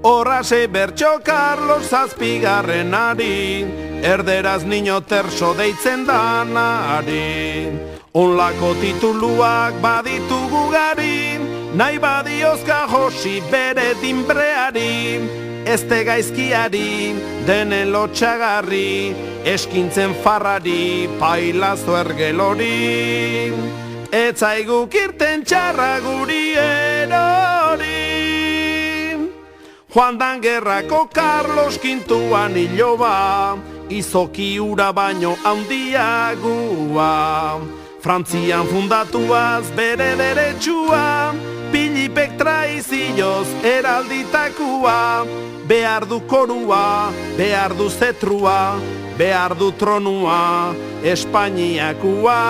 Horrase bertxo Carlos zazpigarrenari, erderaz niño terso deitzen danari. Onlako tituluak baditugu gari, nahi badiozka josi bere dinbreari. Ezte gaizkiari, denen lotxagarri, eskintzen farrari, pailazo ergelori. Etzaiguk irten txarra guri erori. Joan dan gerrako Carlos kintuan iloba, izoki ura baino handiagua. Frantzian fundatuaz bere deretsua, Pilipek traizioz eralditakua. Behar du korua, behar du zetrua, behar du tronua, Espainiakua.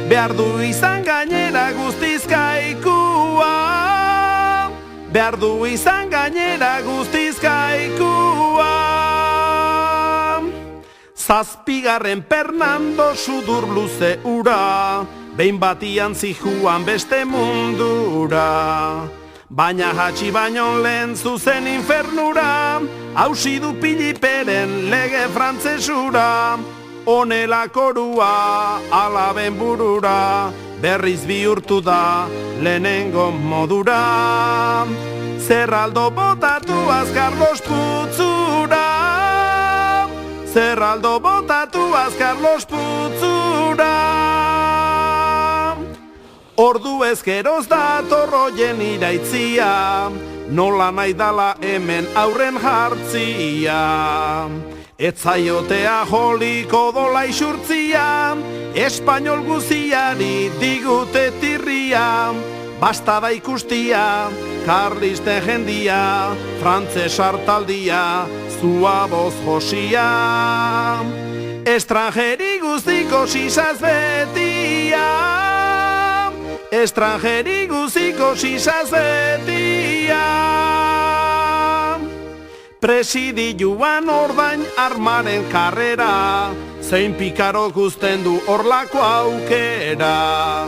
Behar du izan gainera guztiz kaikua, behar du izan gainera guztiz kaikua. Zazpigarren Fernando sudur luze ura, behin batian zijuan beste mundura. Baina hatxi baino lehen zuzen infernura, hausi du Piliperen lege frantzesura. Honela korua alaben burura, berriz bihurtu da lehenengo modura. Zerraldo botatuaz Carlos putzura, zerraldo botatuaz Carlos putzura. Ordu ezkeroz dator hoien iraitzia, nola nahi dala hemen aurren jartzia. Etzaiotea joliko dola isurtzia, espainol guziari digute tirria. Basta da ikustia, karlisten jendia, frantses hartaldia, zua boz josia. Estrangeri guztiko sisaz betia, estrangeri guztiko sisaz betia. Presidioan ordain armaren karrera, zein pikarok uzten du horlako aukera.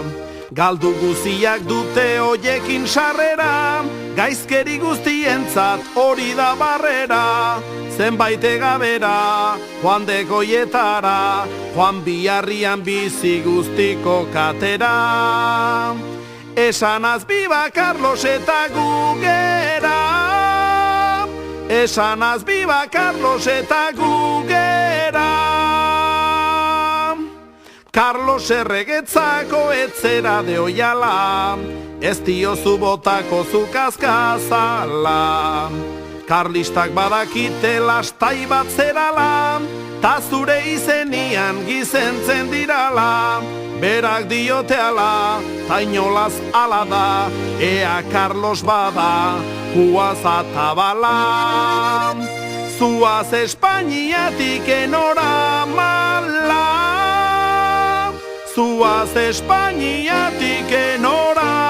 Galdu guziak dute hoiekin sarrera, gaizkeri guztientzat hori da barrera. Zenbait egabera, joan degoietara, joan biharrian bizi guztiko katera. Esanaz biba Carlos eta gugera, esanaz biba Carlos eta gugera. Carlos erregetzako etzera de oiala, ez diozu botako zukazkazala. Karlistak badakite lastai bat zerala, ta zure izenian gizentzen dirala. Berak dioteala, ta inolaz ala da, ea Carlos bada, huaz atabala. Zuaz Espainiatik enora mala, zuaz Espainiatik enora